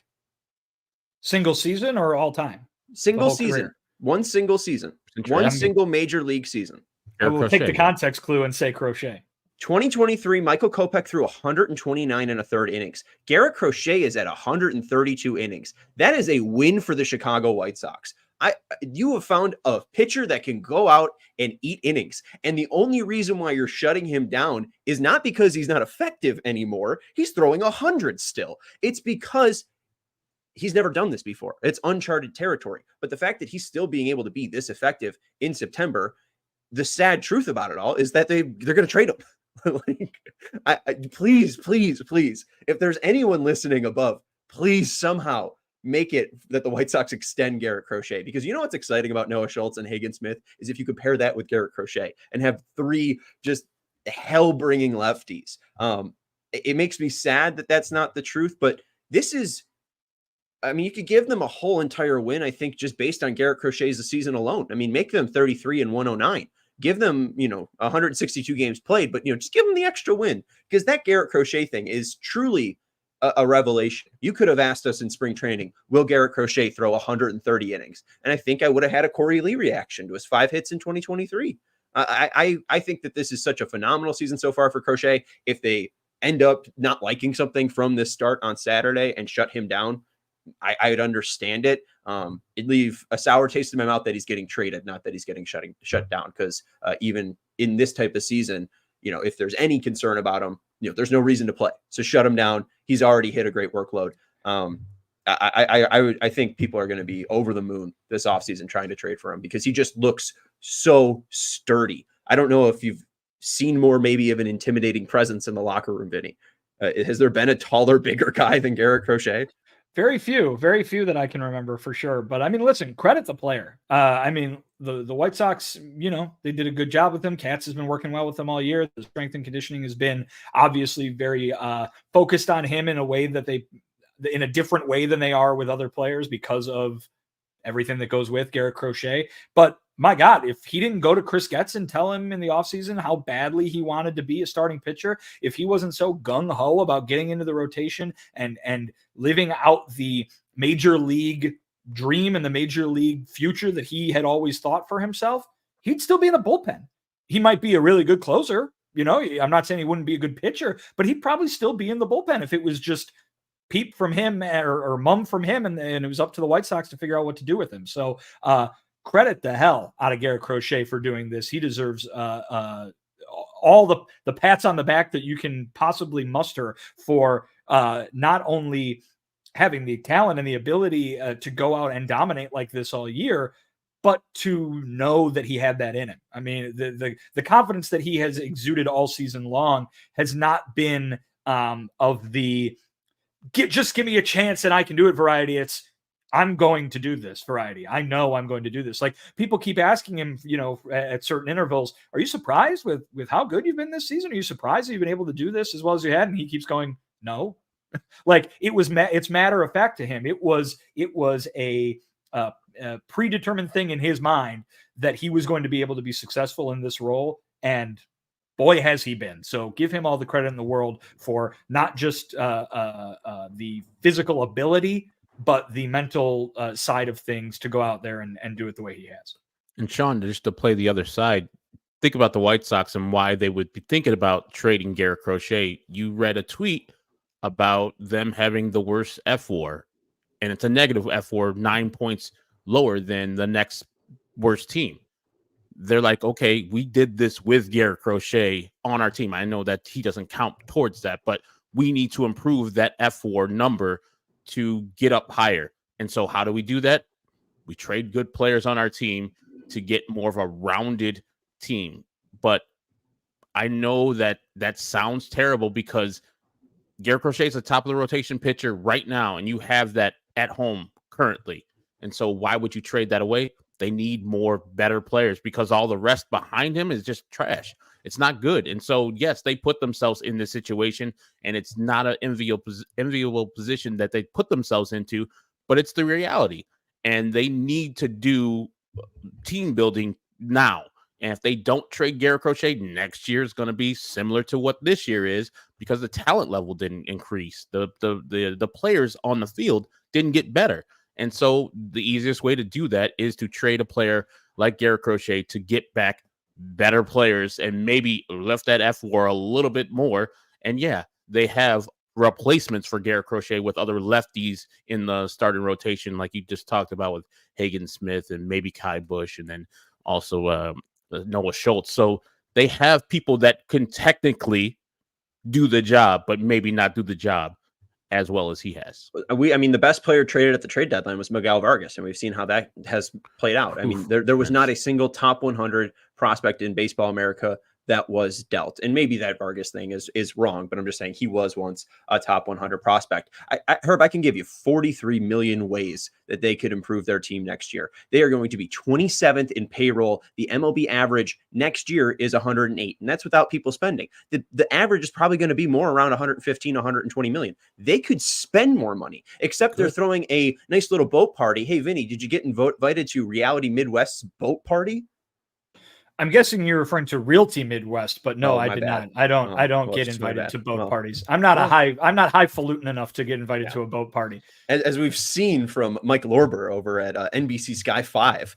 Single season or all time? Single season. Career. One single season. One single major league season. I will take the context clue and say Crochet. 2023, Michael Kopech threw 129 and a third innings. Garrett Crochet is at 132 innings. That is a win for the Chicago White Sox. You have found a pitcher that can go out and eat innings. And the only reason why you're shutting him down is not because he's not effective anymore. He's throwing 100 still. It's because he's never done this before. It's uncharted territory. But the fact that he's still being able to be this effective in September, the sad truth about it all is that they're going to trade him. Please, if there's anyone listening above, please somehow make it that the White Sox extend Garrett Crochet, because you know what's exciting about Noah Schultz and Hagen Smith is if you could pair that with Garrett Crochet and have 3 just hell-bringing lefties. It makes me sad that that's not the truth, but this is, I mean, you could give them a whole entire win, I think, just based on Garrett Crochet's season alone. I mean, make them 33 and 109. Give them, 162 games played, but, just give them the extra win, because that Garrett Crochet thing is truly a revelation. You could have asked us in spring training, will Garrett Crochet throw 130 innings? And I think I would have had a Corey Lee reaction to his 5 hits in 2023. I think that this is such a phenomenal season so far for Crochet. If they end up not liking something from this start on Saturday and shut him down, I'd understand it. It'd leave a sour taste in my mouth that he's getting traded, not that he's getting shut down. Because even in this type of season, if there's any concern about him, there's no reason to play. So shut him down. He's already hit a great workload. I think people are going to be over the moon this offseason trying to trade for him, because he just looks so sturdy. I don't know if you've seen more maybe of an intimidating presence in the locker room, Vinny. Has there been a taller, bigger guy than Garrett Crochet? Very few that I can remember for sure. But I mean, listen, credit the player. The White Sox, they did a good job with him. Katz has been working well with them all year. The strength and conditioning has been obviously very focused on him in a way that in a different way than they are with other players, because of everything that goes with Garrett Crochet. But my God, if he didn't go to Chris Getz and tell him in the offseason how badly he wanted to be a starting pitcher, if he wasn't so gung-ho about getting into the rotation and living out the major league dream and the major league future that he had always thought for himself, he'd still be in the bullpen. He might be a really good closer. I'm not saying he wouldn't be a good pitcher, but he'd probably still be in the bullpen if it was just peep from him or mum from him, and it was up to the White Sox to figure out what to do with him. So credit the hell out of Garrett Crochet for doing this. He deserves all the pats on the back that you can possibly muster for not only having the talent and the ability to go out and dominate like this all year, but to know that he had that in him. I mean, the confidence that he has exuded all season long has not been of the just give me a chance and I can do it variety. It's I'm going to do this variety. I know I'm going to do this. Like, people keep asking him, at certain intervals, are you surprised with how good you've been this season? Are you surprised that you've been able to do this as well as you had? And he keeps going, no. Like, it's matter of fact to him. It was a predetermined thing in his mind that he was going to be able to be successful in this role. And boy, has he been. So give him all the credit in the world for not just the physical ability but the mental side of things to go out there and do it the way he has. And Sean, just to play the other side, think about the White Sox and why they would be thinking about trading Garrett Crochet. You read a tweet about them having the worst F-WAR, and it's a negative F-WAR, 9 points lower than the next worst team. They're like, okay, we did this with Garrett Crochet on our team. I know that he doesn't count towards that, but we need to improve that F-WAR number to get up higher. And so how do we do that? We trade good players on our team to get more of a rounded team. But I know that that sounds terrible because Garrett Crochet is the top of the rotation pitcher right now, and you have that at home currently. And so why would you trade that away? They need more better players because all the rest behind him is just trash. It's not good. And so, yes, they put themselves in this situation, and it's not an enviable position that they put themselves into, but it's the reality. And they need to do team building now. And if they don't trade Garrett Crochet, next year is going to be similar to what this year is because the talent level didn't increase. The players on the field didn't get better. And so the easiest way to do that is to trade a player like Garrett Crochet to get back better players and maybe lift that F-WAR a little bit more. And yeah, they have replacements for Garrett Crochet with other lefties in the starting rotation, like you just talked about with Hagen Smith and maybe Kai Bush, and then also Noah Schultz. So they have people that can technically do the job, but maybe not do the job as well as he has. I mean, the best player traded at the trade deadline was Miguel Vargas, and we've seen how that has played out. I mean, there was not a single top 100 prospect in Baseball America that was dealt. And maybe that Vargas thing is wrong, but I'm just saying he was once a top 100 prospect. Herb, I can give you 43 million ways that they could improve their team next year. They are going to be 27th in payroll. The MLB average next year is 108, and that's without people spending. The average is probably going to be more around 115, 120 million. They could spend more money, except they're throwing a nice little boat party. Hey, Vinny, did you get invited to Reality Midwest's boat party? I'm guessing you're referring to Realty Midwest, but no, I did not. I don't get invited to boat parties. I'm not highfalutin enough to get invited to a boat party. As we've seen from Mike Lorber over at NBC Sky 5,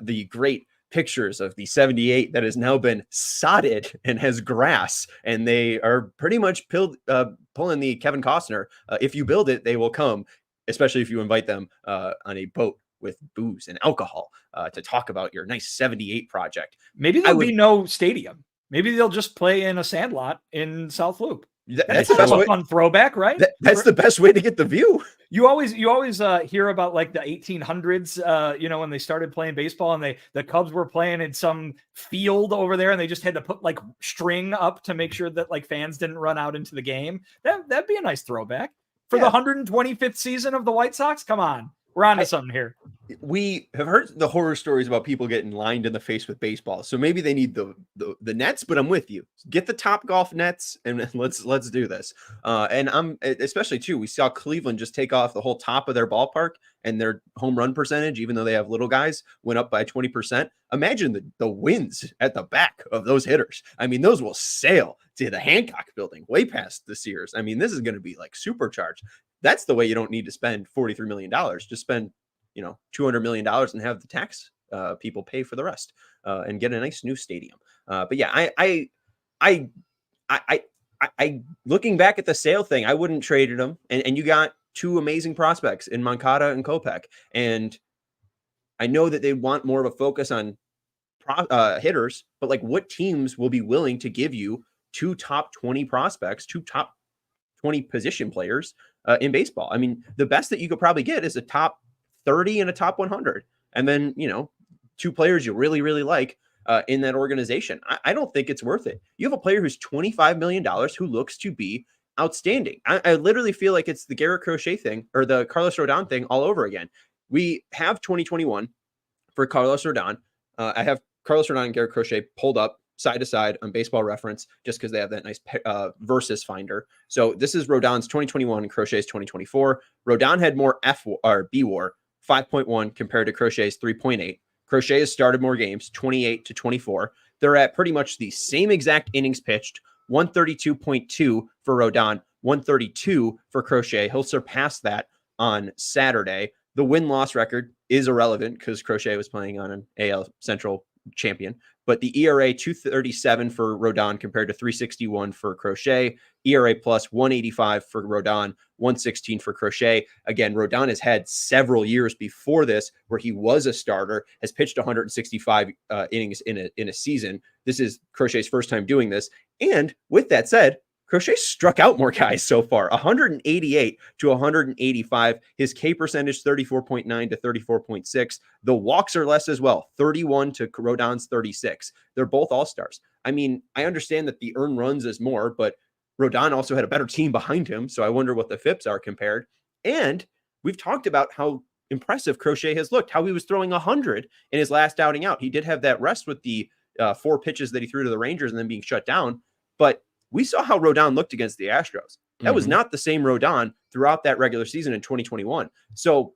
the great pictures of the 78 that has now been sodded and has grass, and they are pretty much pulling the Kevin Costner. If you build it, they will come, especially if you invite them on a boat with booze and alcohol to talk about your nice 78 project. Maybe there'll be no stadium. Maybe they'll just play in a sandlot in South Loop. That's kind of a fun throwback, right? That's the best way to get the view. You always hear about like the 1800s, when they started playing baseball and the Cubs were playing in some field over there and they just had to put like string up to make sure that like fans didn't run out into the game. That'd be a nice throwback for the 125th season of the White Sox. Come on. We're on to something here. We have heard the horror stories about people getting lined in the face with baseball. So maybe they need the nets, but I'm with you. Get the Top Golf nets and let's do this. And I'm especially too, we saw Cleveland just take off the whole top of their ballpark and their home run percentage, even though they have little guys, went up by 20%. Imagine the winds at the back of those hitters. I mean, those will sail to the Hancock building way past the Sears. I mean, this is going to be like supercharged. That's the way you don't need to spend $43 million. Just spend, $200 million and have the tax people pay for the rest and get a nice new stadium. But yeah, I looking back at the Sale thing, I wouldn't trade them. And you got two amazing prospects in Moncada and Kopech. And I know that they want more of a focus on hitters, but like what teams will be willing to give you two top 20 prospects, two top 20 position players in baseball? I mean, the best that you could probably get is a top 30 and a top 100. And then, two players you really, really like in that organization. I don't think it's worth it. You have a player who's $25 million who looks to be outstanding. I literally feel like it's the Garrett Crochet thing or the Carlos Rodon thing all over again. We have 2021 for Carlos Rodon. I have Carlos Rodon and Garrett Crochet pulled up side to side on Baseball Reference, just because they have that nice versus finder. So this is Rodon's 2021 and Crochet's 2024. Rodon had more B-WAR, 5.1 compared to Crochet's 3.8. Crochet has started more games, 28 to 24. They're at pretty much the same exact innings pitched, 132.2 for Rodon, 132 for Crochet. He'll surpass that on Saturday. The win-loss record is irrelevant because Crochet was playing on an AL Central champion, but the ERA 237 for Rodon compared to 361 for Crochet, ERA plus 185 for Rodon, 116 for Crochet. Again, Rodon has had several years before this where he was a starter, has pitched 165 innings in a season. This is Crochet's first time doing this. And with that said, Crochet struck out more guys so far, 188 to 185. His K percentage, 34.9 to 34.6. The walks are less as well, 31 to Rodon's 36. They're both all-stars. I mean, I understand that the earned runs is more, but Rodon also had a better team behind him, so I wonder what the FIPS are compared. And we've talked about how impressive Crochet has looked, how he was throwing 100 in his last outing out. He did have that rest with the 4 pitches that he threw to the Rangers and then being shut down, but we saw how Rodon looked against the Astros. That was not the same Rodon throughout that regular season in 2021. So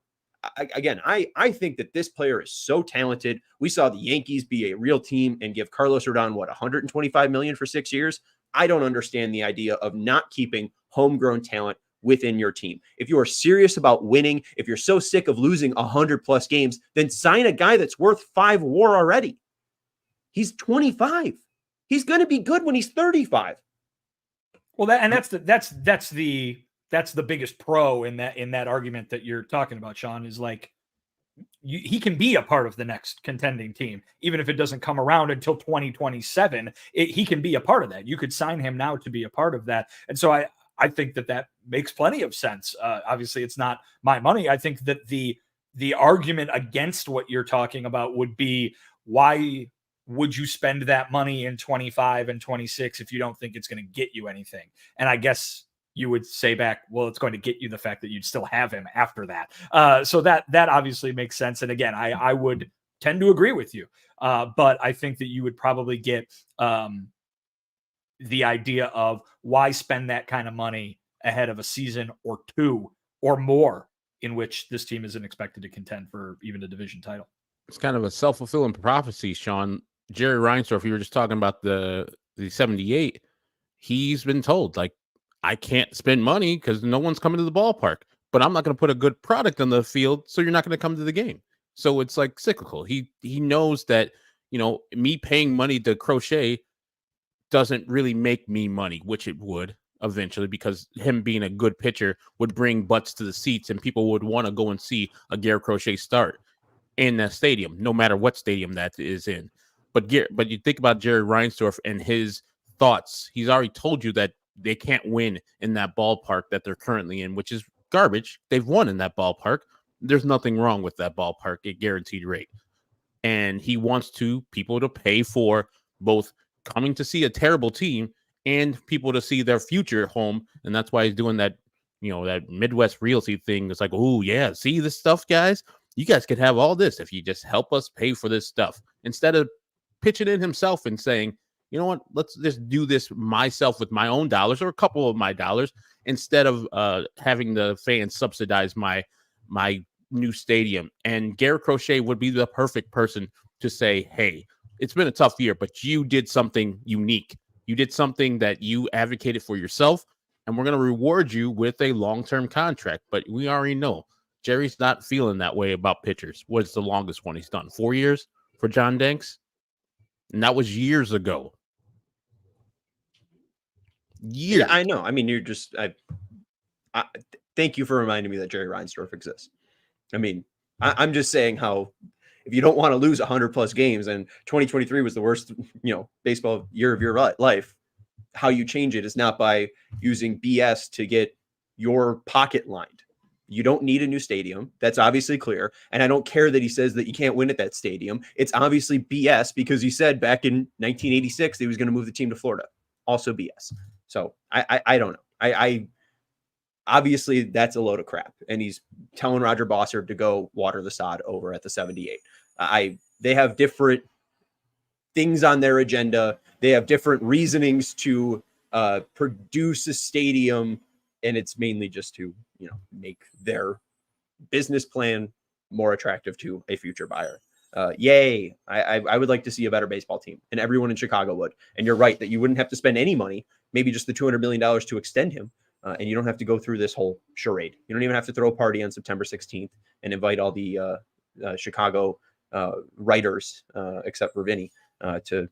I think that this player is so talented. We saw the Yankees be a real team and give Carlos Rodon, $125 million for 6 years. I don't understand the idea of not keeping homegrown talent within your team. If you are serious about winning, if you're so sick of losing 100 plus games, then sign a guy that's worth 5 WAR already. He's 25. He's going to be good when he's 35. Well, that's the biggest pro in that argument that you're talking about, Sean, is like he can be a part of the next contending team, even if it doesn't come around until 2027. He can be a part of that. You could sign him now to be a part of that, and so I think that makes plenty of sense. Obviously, it's not my money. I think that the argument against what you're talking about would be, why would you spend that money in 25 and 26 if you don't think it's going to get you anything? And I guess you would say back, well, it's going to get you the fact that you'd still have him after that. So that obviously makes sense. And again, I would tend to agree with you. But I think that you would probably get the idea of why spend that kind of money ahead of a season or two or more in which this team isn't expected to contend for even a division title. It's kind of a self-fulfilling prophecy, Sean. Jerry Reinsdorf, you were just talking about the 78. He's been told, like, I can't spend money because no one's coming to the ballpark, but I'm not going to put a good product on the field, so you're not going to come to the game. So it's like cyclical. He knows that, me paying money to Crochet doesn't really make me money, which it would eventually, because him being a good pitcher would bring butts to the seats and people would want to go and see a Garrett Crochet start in that stadium, no matter what stadium that is in. But you think about Jerry Reinsdorf and his thoughts. He's already told you that they can't win in that ballpark that they're currently in, which is garbage. They've won in that ballpark. There's nothing wrong with that ballpark at guaranteed rate. And he wants people to pay for both coming to see a terrible team and people to see their future home. And that's why he's doing that, that Midwest Realty thing. It's like, oh yeah, see this stuff, guys? You guys could have all this if you just help us pay for this stuff, instead of pitching in himself and saying, you know what, let's just do this myself with my own dollars or a couple of my dollars, instead of having the fans subsidize my new stadium. And Garrett Crochet would be the perfect person to say, hey, it's been a tough year, but you did something unique. You did something that you advocated for yourself, and we're going to reward you with a long-term contract. But we already know Jerry's not feeling that way about pitchers. What's the longest one he's done? 4 years for John Danks? And that was years ago. Years. Yeah, I know. I mean, you're just, I thank you for reminding me that Jerry Reinsdorf exists. I mean, I'm just saying how, if you don't want to lose 100 plus games, and 2023 was the worst, baseball year of your life, how you change it is not by using BS to get your pocket lined. You don't need a new stadium. That's obviously clear. And I don't care that he says that you can't win at that stadium. It's obviously BS, because he said back in 1986 that he was going to move the team to Florida. Also BS. So I don't know. I obviously that's a load of crap. And he's telling Roger Bossard to go water the sod over at the 78. They have different things on their agenda. They have different reasonings to produce a stadium. And it's mainly just to, make their business plan more attractive to a future buyer. Yay. I would like to see a better baseball team, and everyone in Chicago would. And you're right that you wouldn't have to spend any money, maybe just the $200 million to extend him. and you don't have to go through this whole charade. You don't even have to throw a party on September 16th and invite all the Chicago writers, except for Vinny, to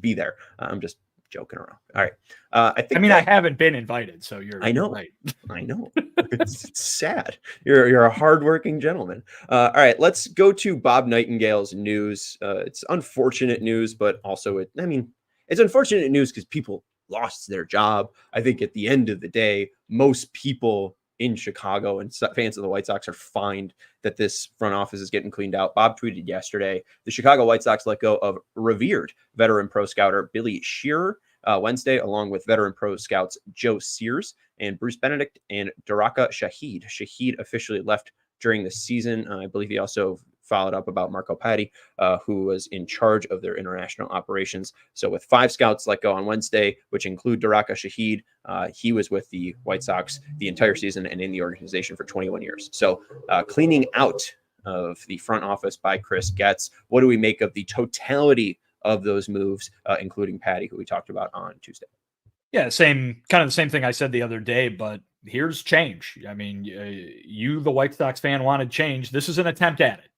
be there. I'm just joking around. All right. I haven't been invited, so you're right. I know. It's sad. You're a hardworking gentleman. All right, let's go to Bob Nightingale's news. It's unfortunate news, but also it's unfortunate news because people lost their job. I think at the end of the day, most people in Chicago and fans of the White Sox are fine that this front office is getting cleaned out. Bob tweeted yesterday, the Chicago White Sox let go of revered veteran pro scouter Billy Shearer Wednesday, along with veteran pro scouts Joe Sears and Bruce Benedict and Daraka Shahid. Shahid officially left during the season. I believe he also followed up about Marco Patti, who was in charge of their international operations. So with 5 scouts let go on Wednesday, which include Daraka Shahid, he was with the White Sox the entire season and in the organization for 21 years. So cleaning out of the front office by Chris Getz. What do we make of the totality of those moves, including Patti, who we talked about on Tuesday? Yeah, the same thing I said the other day, but here's change. I mean, you, the White Sox fan, wanted change. This is an attempt at it.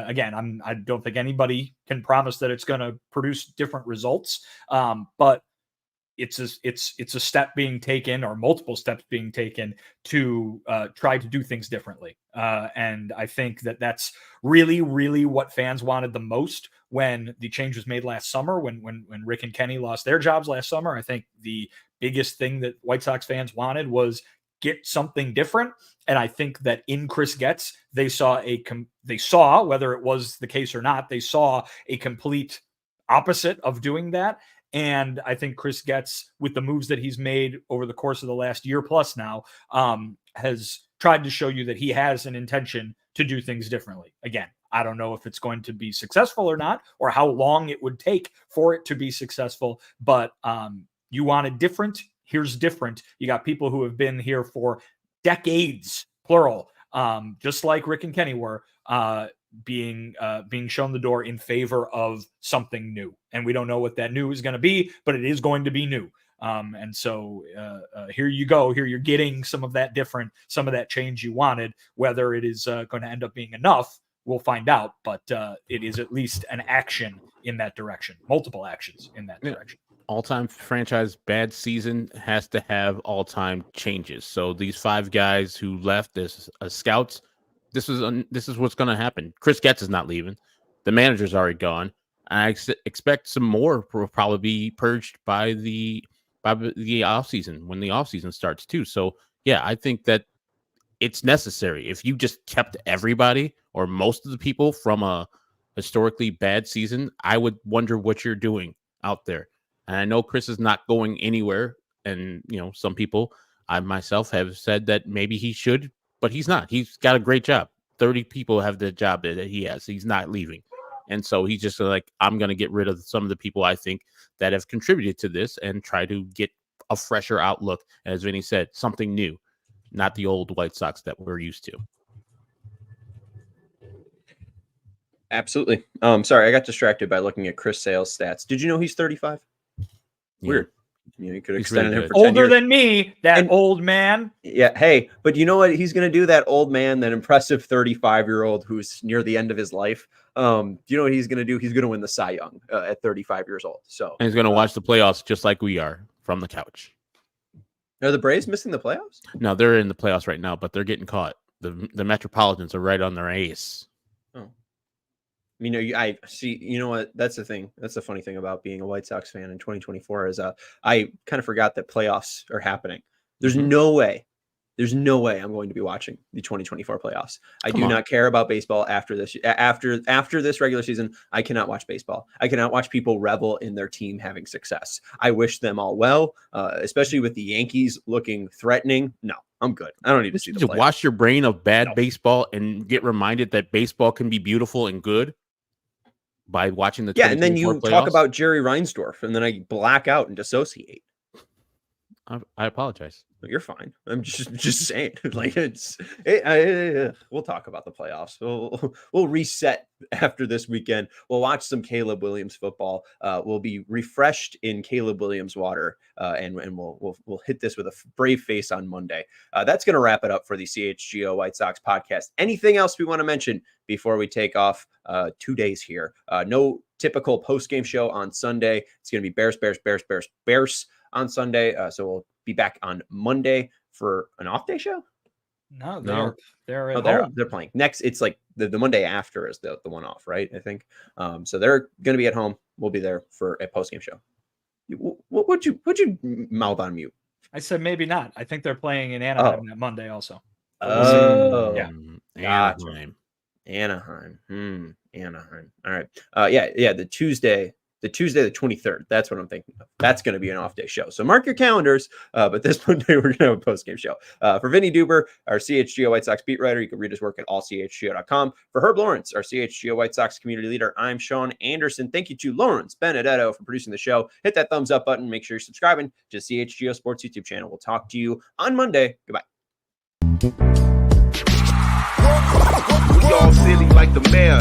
Again, I don't think anybody can promise that it's going to produce different results, but it's a step being taken, or multiple steps being taken, to try to do things differently. And I think that that's really, really what fans wanted the most when the change was made last summer, when Rick and Kenny lost their jobs last summer. I think the biggest thing that White Sox fans wanted was get something different. And I think that in Chris Getz, they saw, whether it was the case or not, they saw a complete opposite of doing that. And I think Chris Getz, with the moves that he's made over the course of the last year plus now, has tried to show you that he has an intention to do things differently. Again, I don't know if it's going to be successful or not, or how long it would take for it to be successful, but you wanted different. Here's different. You got people who have been here for decades, plural, just like Rick and Kenny were, being shown the door in favor of something new. And we don't know what that new is going to be, but it is going to be new. And so here you go. Here you're getting some of that different, some of that change you wanted. Whether it is going to end up being enough, we'll find out. But it is at least an action in that direction, multiple actions in that direction. All-time franchise bad season has to have all-time changes. So these 5 guys who left as scouts, this is what's going to happen. Chris Getz is not leaving. The manager's already gone. I expect some more will probably be purged by the offseason, when the offseason starts too. So yeah, I think that it's necessary. If you just kept everybody or most of the people from a historically bad season, I would wonder what you're doing out there. And I know Chris is not going anywhere. And, some people, I myself, have said that maybe he should, but he's not. He's got a great job. 30 people have the job that he has. He's not leaving. And so he's just like, I'm going to get rid of some of the people I think that have contributed to this and try to get a fresher outlook. As Vinny said, something new, not the old White Sox that we're used to. Absolutely. Sorry, I got distracted by looking at Chris Sale's stats. Did you know he's 35? Weird. You could extend him for 10 older years. Than me, old man. Yeah. Hey, but you know what? He's going to do, that old man, that impressive 35-year-old who's near the end of his life. You know what he's going to do? He's going to win the Cy Young at 35 years old. So, and he's going to watch the playoffs just like we are from the couch. Are the Braves missing the playoffs? No, they're in the playoffs right now, but they're getting caught. The Metropolitans are right on their ace. Oh. I see. You know what? That's the thing. That's the funny thing about being a White Sox fan in 2024 is I kind of forgot that playoffs are happening. There's no way I'm going to be watching the 2024 playoffs. I do not care about baseball after this. After this regular season, I cannot watch baseball. I cannot watch people revel in their team having success. I wish them all well, especially with the Yankees looking threatening. No, I'm good. I don't need to see the playoffs. Wash your brain of bad baseball and get reminded that baseball can be beautiful and good by watching the and then you playoffs. Talk about Jerry Reinsdorf, and then I black out and dissociate. I apologize. You're fine. I'm just saying. Like we'll talk about the playoffs. We'll reset after this weekend. We'll watch some Caleb Williams football. We'll be refreshed in Caleb Williams water, and we'll hit this with a brave face on Monday. That's going to wrap it up for the CHGO White Sox podcast. Anything else we want to mention before we take off 2 days here? No typical post-game show on Sunday. It's going to be Bears on Sunday. So we'll be back on Monday for an off day show. No, they're they're playing next. It's like the Monday after is the one off, right? I think. So they're going to be at home. We'll be there for a post game show. What would you mouth on mute? I said maybe not. I think they're playing in Anaheim that Monday also. Oh, yeah. Gotcha. Anaheim. Anaheim. All right. Yeah. The Tuesday the 23rd. That's what I'm thinking of. That's going to be an off day show. So mark your calendars. But this Monday, we're going to have a post game show. For Vinnie Duber, our CHGO White Sox beat writer, you can read his work at allchgo.com. For Herb Lawrence, our CHGO White Sox community leader, I'm Sean Anderson. Thank you to Lawrence Benedetto for producing the show. Hit that thumbs up button. Make sure you're subscribing to the CHGO Sports YouTube channel. We'll talk to you on Monday. Goodbye. We all silly like the mayor.